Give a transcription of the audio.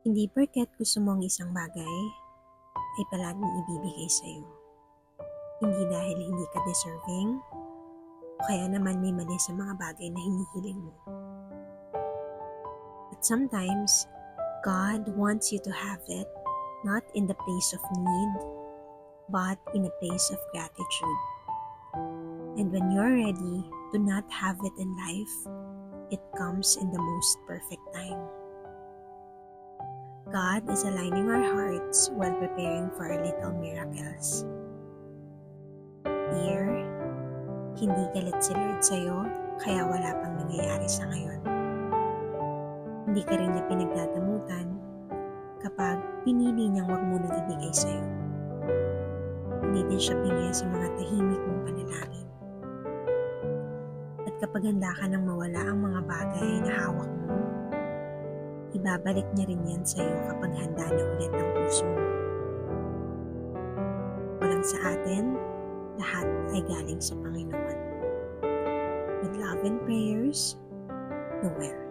Hindi porket gusto mo ang isang bagay, ay palaging ibibigay sa'yo. Hindi dahil hindi ka deserving, o kaya naman may mali sa mga bagay na hinihiling mo. But sometimes, God wants you to have it, not in the place of need, but in a place of gratitude. And when you're ready to not have it in life, it comes in the most perfect time. God is aligning our hearts while preparing for our little miracles. Dear, hindi galit si Lord sa'yo, kaya wala pang nangyayari sa ngayon. Hindi ka rin niya pinagdadamutan kapag pinili niyang wag mo nang ibigay sa'yo. Hindi din siya pinili sa mga tahimik mong panalangin. At kapag handa ka nang mawala ang mga bagay na hawak mo, ibabalik niya rin yan sa'yo kapag handa na ulit ang puso mo. Walang sa atin, lahat ay galing sa Panginoon. With love and prayers, Noel.